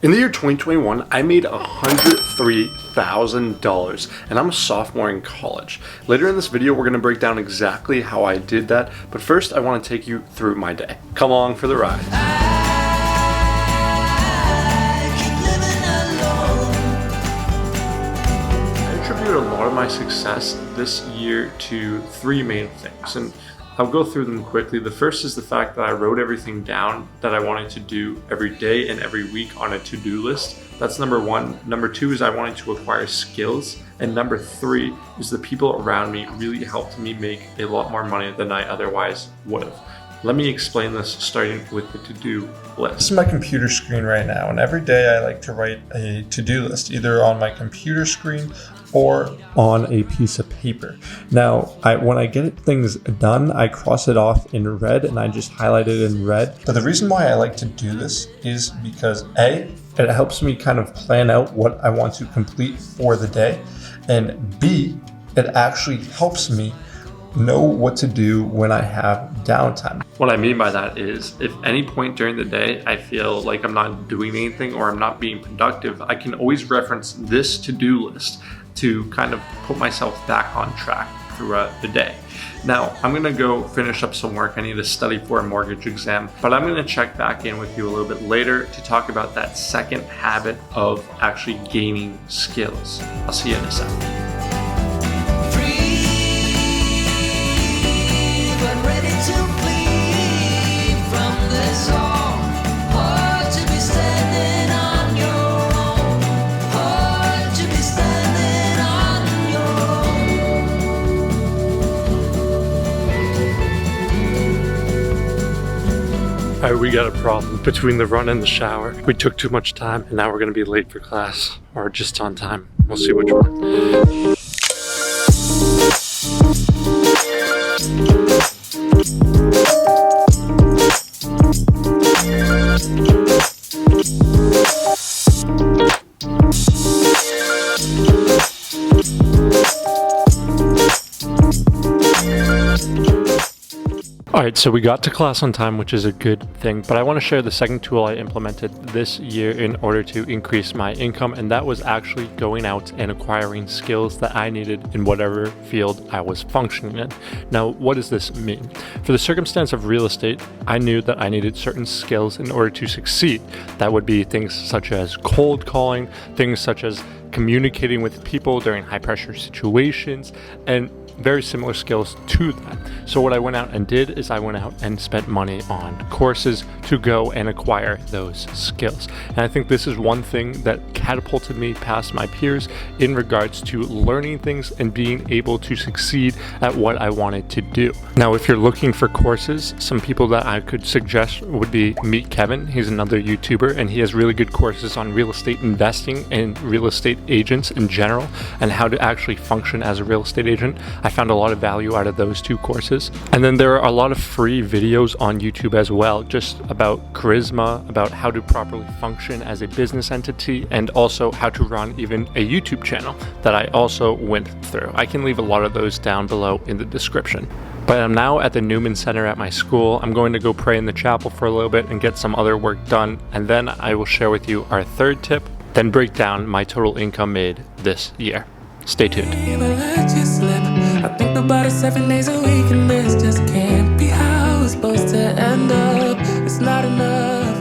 In the year 2021, I made $103,000 and I'm a sophomore in college. Later in this video, we're gonna break down exactly how I did that. But first, I wanna take you through my day. Come along for the ride. I attribute a lot of my success this year to three main things. And I'll go through them quickly. The first is the fact that I wrote everything down that I wanted to do every day and every week on a to-do list. That's number one. Number two is I wanted to acquire skills. And number three is the people around me really helped me make a lot more money than I otherwise would have. Let me explain this, starting with the to-do list. This is my computer screen right now, and every day I like to write a to-do list, either on my computer screen or on a piece of paper. Now, when I get things done, I cross it off in red and I just highlight it in red. But the reason why I like to do this is because A, it helps me kind of plan out what I want to complete for the day, and B, it actually helps me know what to do when I have downtime. What I mean by that is if any point during the day I feel like I'm not doing anything or I'm not being productive, I can always reference this to-do list to kind of put myself back on track throughout the day. Now, I'm gonna go finish up some work. I need to study for a mortgage exam, but I'm gonna check back in with you a little bit later to talk about that second habit of actually gaining skills. I'll see you in a second. All right, we got a problem between the run and the shower. We took too much time and now we're gonna be late for class or just on time. We'll see which one. All right, so we got to class on time, which is a good thing, but I want to share the second tool I implemented this year in order to increase my income, and that was actually going out and acquiring skills that I needed in whatever field I was functioning in. Now, what does this mean? For the circumstance of real estate, I knew that I needed certain skills in order to succeed. That would be things such as cold calling, things such as communicating with people during high pressure situations, and very similar skills to that. So what I went out and did is I went out and spent money on courses to go and acquire those skills. And I think this is one thing that catapulted me past my peers in regards to learning things and being able to succeed at what I wanted to do. Now, if you're looking for courses, some people that I could suggest would be Meet Kevin. He's another YouTuber and he has really good courses on real estate investing and real estate agents in general and how to actually function as a real estate agent. I found a lot of value out of those two courses. And then there are a lot of free videos on YouTube as well, just about charisma, about how to properly function as a business entity, and also how to run even a YouTube channel that I also went through. I can leave a lot of those down below in the description. But I'm now at the Newman Center at my school. I'm going to go pray in the chapel for a little bit and get some other work done. And then I will share with you our third tip, then break down my total income made this year. Stay tuned. I think about it 7 days a week, and this just can't be how it's supposed to end up. It's not enough.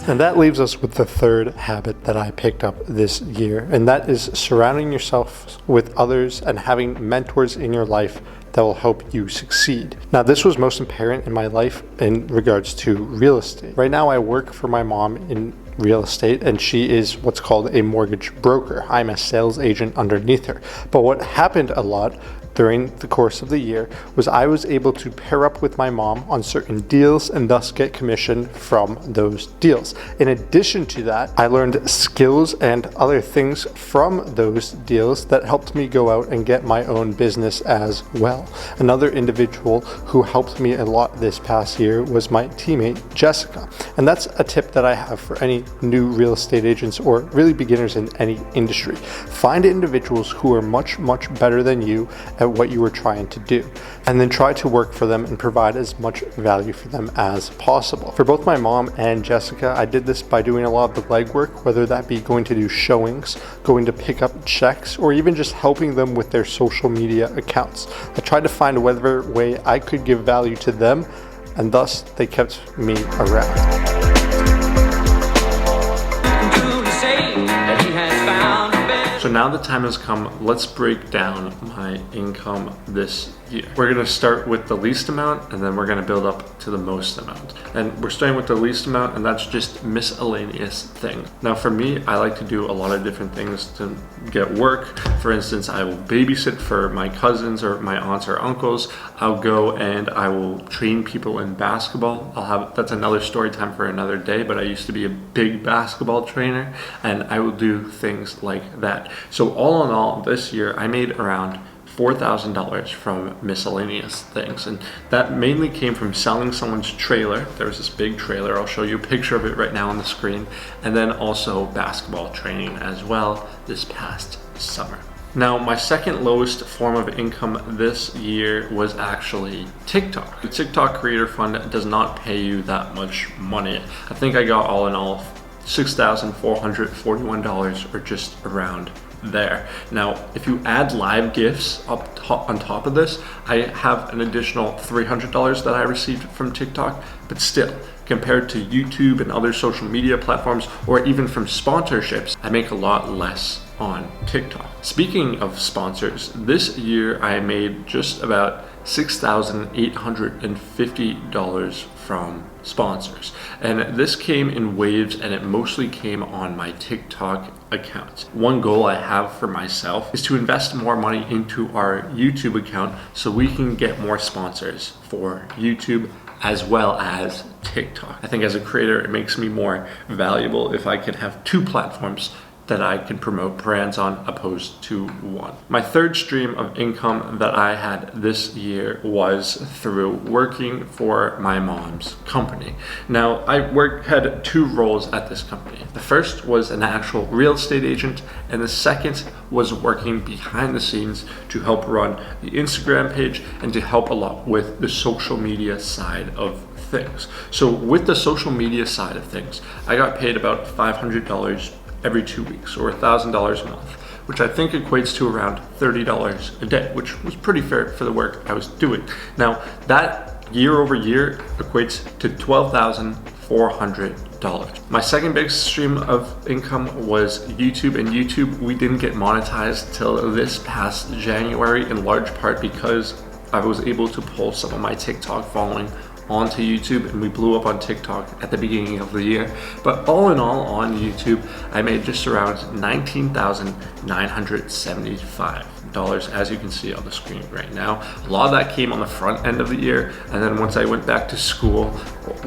And that leaves us with the third habit that I picked up this year, and that is surrounding yourself with others and having mentors in your life that will help you succeed. Now, this was most apparent in my life in regards to real estate. Right now, I work for my mom in real estate, and she is what's called a mortgage broker. I'm a sales agent underneath her. But what happened a lot during the course of the year was I was able to pair up with my mom on certain deals and thus get commission from those deals. In addition to that, I learned skills and other things from those deals that helped me go out and get my own business as well. Another individual who helped me a lot this past year was my teammate, Jessica. And that's a tip that I have for any new real estate agents or really beginners in any industry. Find individuals who are much, much better than you at at what you were trying to do, and then try to work for them and provide as much value for them as possible. For both my mom and Jessica, I did this by doing a lot of the legwork, whether that be going to do showings, going to pick up checks, or even just helping them with their social media accounts. I tried to find whatever way I could give value to them, and thus they kept me around. So now the time has come, let's break down my income this year. We're gonna start with the least amount, and then we're gonna build up to the most amount. And we're starting with the least amount, and that's just miscellaneous things. Now for me, I like to do a lot of different things to get work. For instance, I will babysit for my cousins or my aunts or uncles. I'll go and I will train people in basketball. That's another story time for another day, but I used to be a big basketball trainer, and I will do things like that. So all in all, this year I made around $4,000 from miscellaneous things, and that mainly came from selling someone's trailer. There was this big trailer, I'll show you a picture of it right now on the screen, and then also basketball training as well this past summer. Now, my second lowest form of income this year was actually TikTok. The TikTok Creator Fund does not pay you that much money. I think I got all in all $6,441, or just around there. Now, if you add live gifts on top of this, I have an additional $300 that I received from TikTok, but still, compared to YouTube and other social media platforms, or even from sponsorships, I make a lot less on TikTok. Speaking of sponsors, this year I made just about $6,850 from sponsors, and this came in waves, and it mostly came on my TikTok account. One goal I have for myself is to invest more money into our YouTube account so we can get more sponsors for YouTube as well as TikTok. I think as a creator, it makes me more valuable if I could have two platforms that I can promote brands on opposed to one. My third stream of income that I had this year was through working for my mom's company. Now, I had two roles at this company. The first was an actual real estate agent, and the second was working behind the scenes to help run the Instagram page and to help a lot with the social media side of things. So with the social media side of things, I got paid about $500 every 2 weeks, or $1,000 a month, which I think equates to around $30 a day, which was pretty fair for the work I was doing. Now, that year over year equates to $12,400. My second biggest stream of income was YouTube, and YouTube, we didn't get monetized till this past January, in large part because I was able to pull some of my TikTok following onto YouTube, and we blew up on TikTok at the beginning of the year. But all in all, on YouTube, I made just around $19,975, as you can see on the screen right now. A lot of that came on the front end of the year, and then once I went back to school,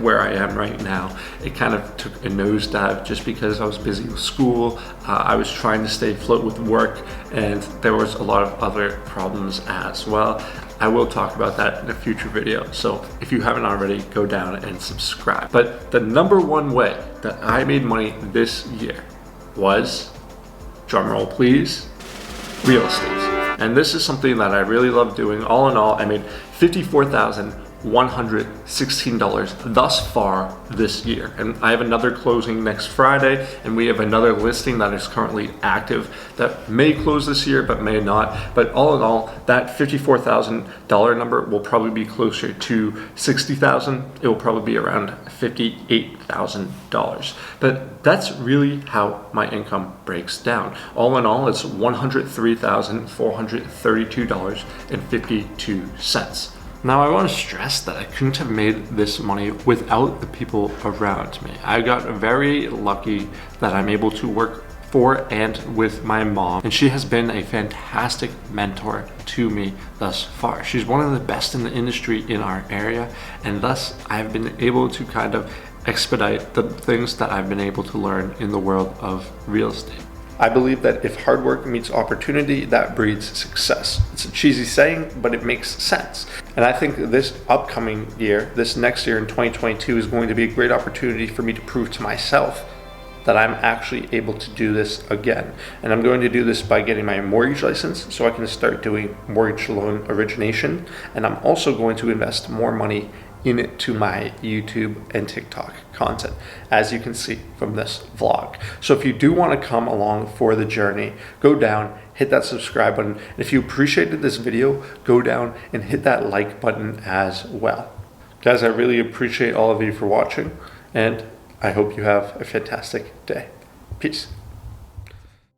where I am right now, it kind of took a nosedive just because I was busy with school. I was trying to stay afloat with work, and there was a lot of other problems as well. I will talk about that in a future video, so if you haven't already, go down and subscribe. But the number one way that I made money this year was, drumroll please, real estate. And this is something that I really love doing. All in all, I made $54,116 thus far this year, and I have another closing next Friday, and we have another listing that is currently active that may close this year but may not. But all in all, that $54,000 number will probably be closer to $60,000. It will probably be around $58,000. But that's really how my income breaks down. All in all, it's $103,432.52. Now, I want to stress that I couldn't have made this money without the people around me. I got very lucky that I'm able to work for and with my mom, and she has been a fantastic mentor to me thus far. She's one of the best in the industry in our area, and thus I've been able to kind of expedite the things that I've been able to learn in the world of real estate. I believe that if hard work meets opportunity, that breeds success. It's a cheesy saying, but it makes sense. And I think this upcoming year, this next year in 2022, is going to be a great opportunity for me to prove to myself that I'm actually able to do this again. And I'm going to do this by getting my mortgage license so I can start doing mortgage loan origination. And I'm also going to invest more money into my YouTube and TikTok content, as you can see from this vlog. So if you do want to come along for the journey, go down, hit that subscribe button. And if you appreciated this video, go down and hit that like button as well. Guys, I really appreciate all of you for watching, and I hope you have a fantastic day. Peace.